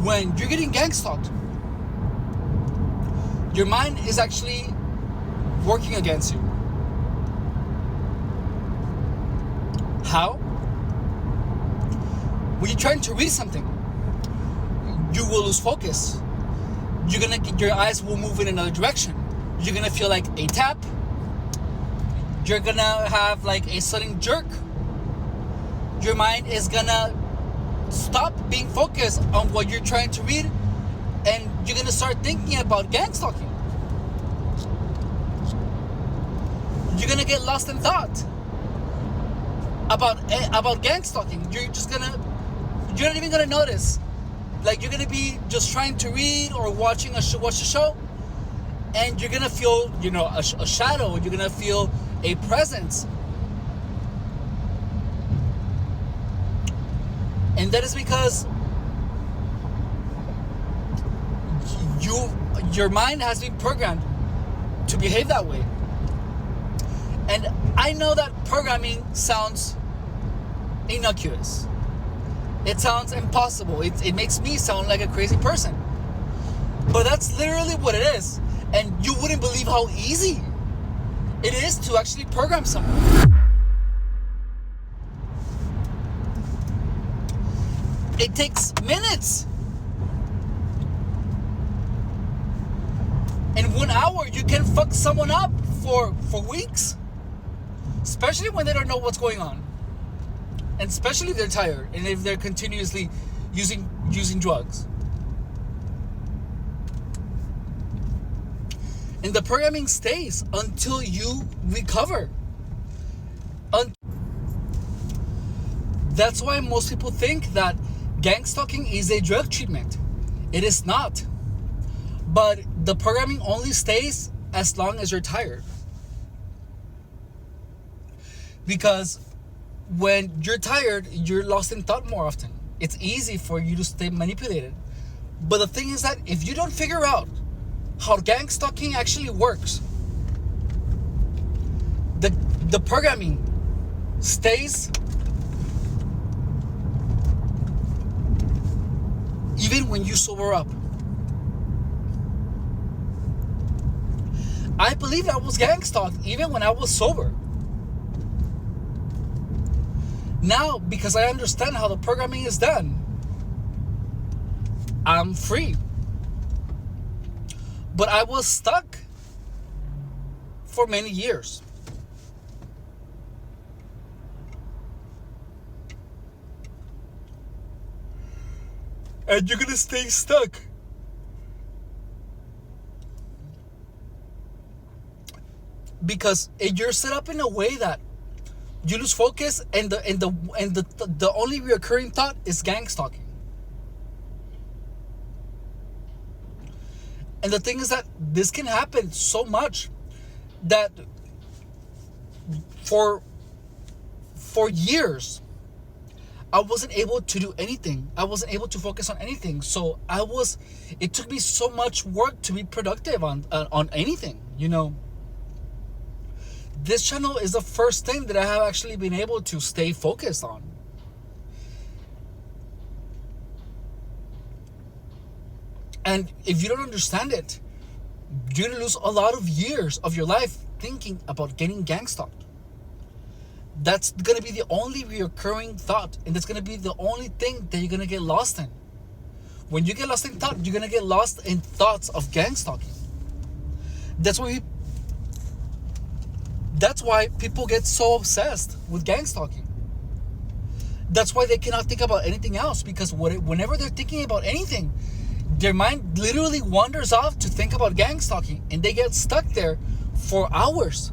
when you're getting gang stalked, your mind is actually working against you. How? When you're trying to read something, you will lose focus. Your eyes will move in another direction. You're gonna feel like a tap. You're gonna have like a sudden jerk. Your mind is gonna stop being focused on what you're trying to read, and you're gonna start thinking about gang stalking. You're gonna get lost in thought about gang stalking. You're not even gonna notice. Like, you're gonna be just trying to read or watch a show, and you're gonna feel, a shadow. You're gonna feel a presence, and that is because your mind has been programmed to behave that way. And I know that programming sounds innocuous. It sounds impossible. It makes me sound like a crazy person. But that's literally what it is. And you wouldn't believe how easy it is to actually program someone. It takes minutes. In 1 hour, you can fuck someone up for weeks. Especially when they don't know what's going on. And especially if they're tired and if they're continuously using drugs. And the programming stays until you recover. That's why most people think that gang stalking is a drug treatment. It is not. But the programming only stays as long as you're tired. Because when you're tired, you're lost in thought more often. It's easy for you to stay manipulated. But the thing is that if you don't figure out how gang stalking actually works, the programming stays even when you sober up. I believe I was gang stalked even when I was sober. Now, because I understand how the programming is done, I'm free. But I was stuck for many years. And you're gonna stay stuck. Because you're set up in a way that you lose focus, and the only recurring thought is gang stalking. And the thing is that this can happen so much that for years I wasn't able to do anything. I wasn't able to focus on anything. So it took me so much work to be productive on anything, This channel is the first thing that I have actually been able to stay focused on. And if you don't understand it, you're going to lose a lot of years of your life thinking about getting gang stalked. That's going to be the only recurring thought, and that's going to be the only thing that you're going to get lost in. When you get lost in thought, you're going to get lost in thoughts of gang stalking. That's why people get so obsessed with gang stalking. That's why they cannot think about anything else, because whenever they're thinking about anything, their mind literally wanders off to think about gang stalking, and they get stuck there for hours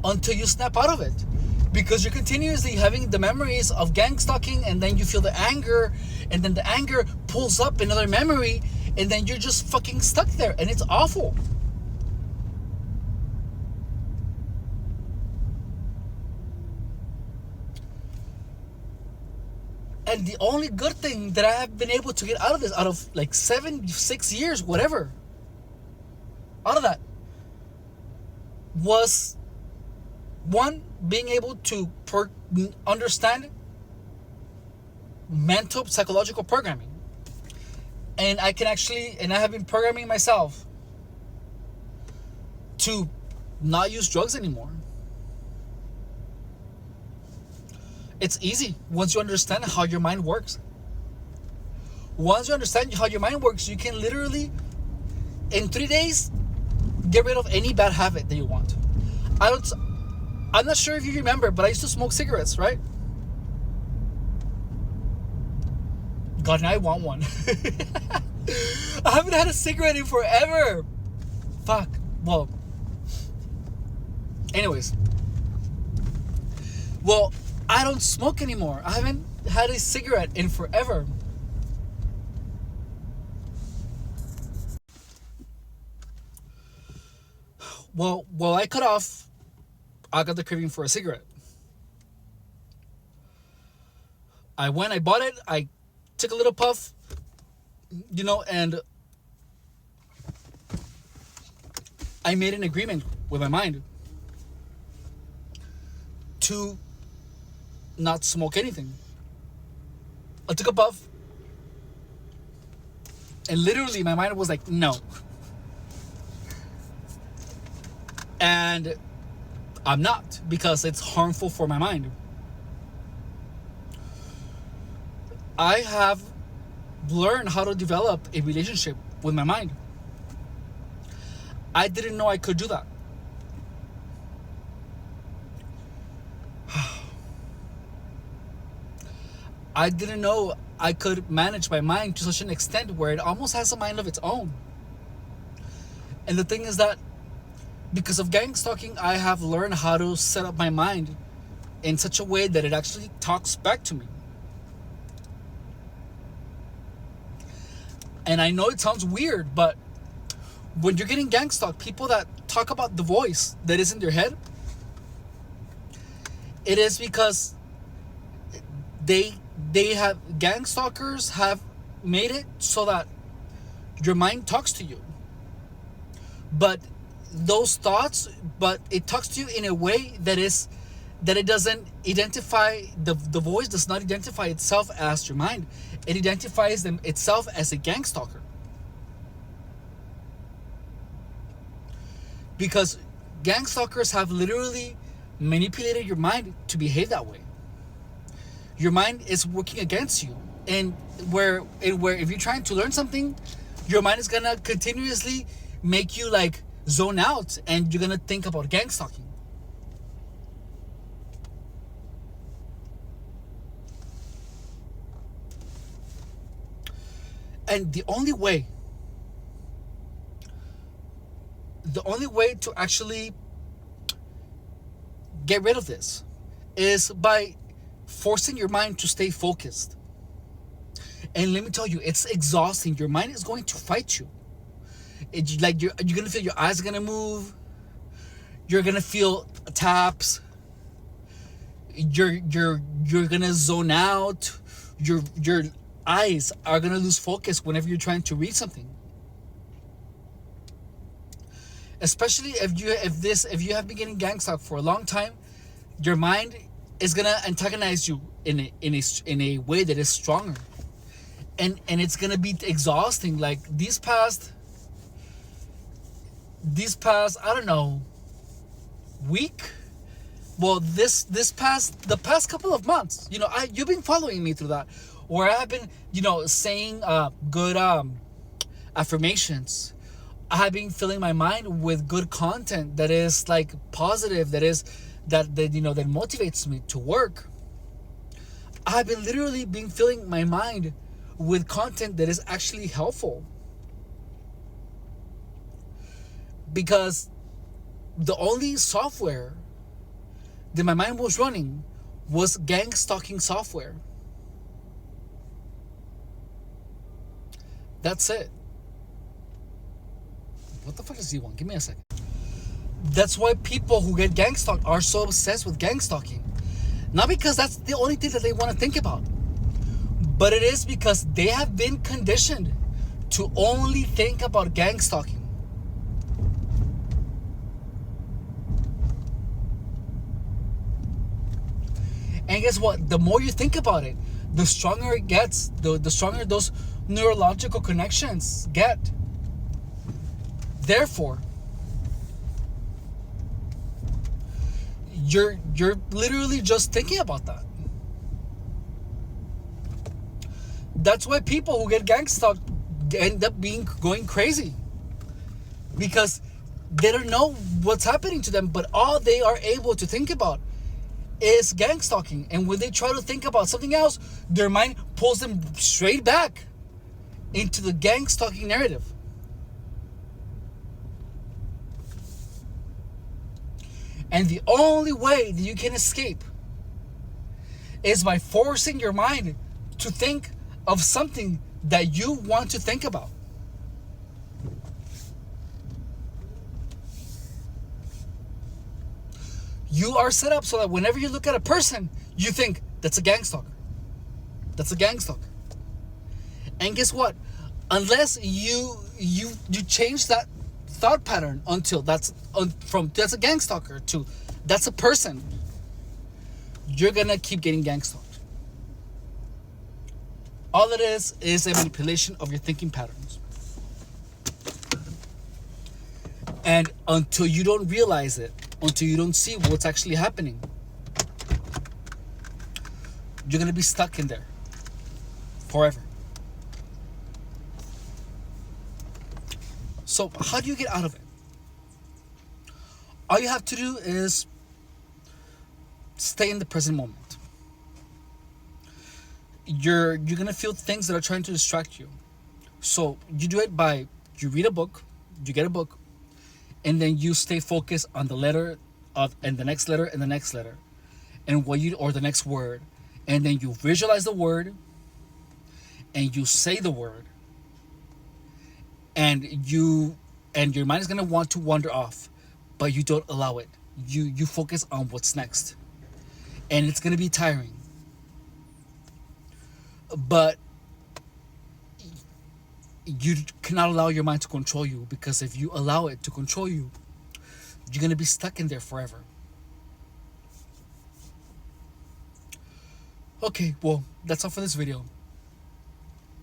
until you snap out of it, because you're continuously having the memories of gang stalking, and then you feel the anger, and then the anger pulls up another memory, and then you're just fucking stuck there, and it's awful. And the only good thing that I have been able to get out of this, out of like 6 years, whatever, out of that, was one, being able to understand mental psychological programming. And I have been programming myself to not use drugs anymore. It's easy once you understand how your mind works. Once you understand how your mind works, you can literally, in 3 days, get rid of any bad habit that you want. I'm not sure if you remember, but I used to smoke cigarettes, right? God, now I want one. I haven't had a cigarette in forever. Fuck. Well, anyways. Well, I don't smoke anymore. I haven't had a cigarette in forever. Well, I cut off, I got the craving for a cigarette. I bought it, I took a little puff, and I made an agreement with my mind to not smoke anything. I took a puff, and literally my mind was like, no. And I'm not, because it's harmful for my mind. I have learned how to develop a relationship with my mind. I didn't know I could do that. I didn't know I could manage my mind to such an extent where it almost has a mind of its own. And the thing is that because of gang stalking, I have learned how to set up my mind in such a way that it actually talks back to me. And I know it sounds weird, but when you're getting gang stalked, people that talk about the voice that is in their head, it is because gang stalkers have made it so that your mind talks to you. But it talks to you in a way that it doesn't identify, the voice does not identify itself as your mind. It identifies itself as a gang stalker. Because gang stalkers have literally manipulated your mind to behave that way. Your mind is working against you. And where if you're trying to learn something, your mind is gonna continuously make you like zone out, and you're gonna think about gang stalking. And the only way to actually get rid of this is by forcing your mind to stay focused. And let me tell you, it's exhausting. Your mind is going to fight you. It's like you're gonna feel your eyes are gonna move. You're gonna feel taps. You're gonna zone out. Your eyes are gonna lose focus whenever you're trying to read something. Especially if you have been getting gang stalked for a long time, your mind is gonna antagonize you in a way that is stronger, and it's gonna be exhausting. Like these past I don't know week, well the past couple of months, you've been following me through that, where I've been saying good affirmations. I have been filling my mind with good content that is like positive, that motivates me to work. I've been literally filling my mind with content that is actually helpful. Because the only software that my mind was running was gang stalking software. That's it. What the fuck does he want? Give me a second. That's why people who get gang stalked are so obsessed with gang stalking. Not because that's the only thing that they want to think about, but it is because they have been conditioned to only think about gang stalking. And guess what? The more you think about it, the stronger it gets, the stronger those neurological connections get. Therefore, you're literally just thinking about that. That's why people who get gang stalked end up going crazy, because they don't know what's happening to them, but all they are able to think about is gang stalking. And when they try to think about something else, their mind pulls them straight back into the gang stalking narrative. And the only way that you can escape is by forcing your mind to think of something that you want to think about. You are set up so that whenever you look at a person, you think, that's a gang stalker. That's a gang stalker. And guess what? Unless you change that thought pattern until from that's a gang stalker to that's a person, you're gonna keep getting gang stalked. All it is a manipulation of your thinking patterns. And until you don't realize it, until you don't see what's actually happening, you're gonna be stuck in there forever. So how do you get out of it? All you have to do is stay in the present moment. You're gonna feel things that are trying to distract you. So you do it by, you read a book, you get a book, and then you stay focused on the letter and the next letter and the next letter, and or the next word, and then you visualize the word, and you say the word, and your mind is gonna want to wander off, but you don't allow it. You focus on what's next, and it's gonna be tiring. But you cannot allow your mind to control you, because if you allow it to control you, you're going to be stuck in there forever. Okay, well, that's all for this video.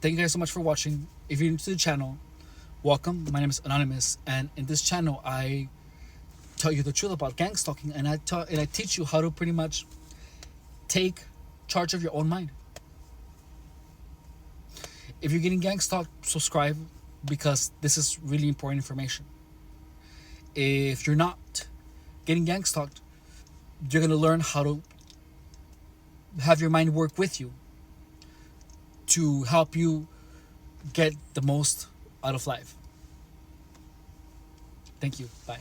Thank you guys so much for watching. If you're new to the channel, welcome. My name is Anonymous, and in this channel I tell you the truth about gang stalking, and I teach you how to pretty much take charge of your own mind. If you're getting gang stalked, subscribe, because this is really important information. If you're not getting gang stalked, you're going to learn how to have your mind work with you to help you get the most out of life. Thank you. Bye.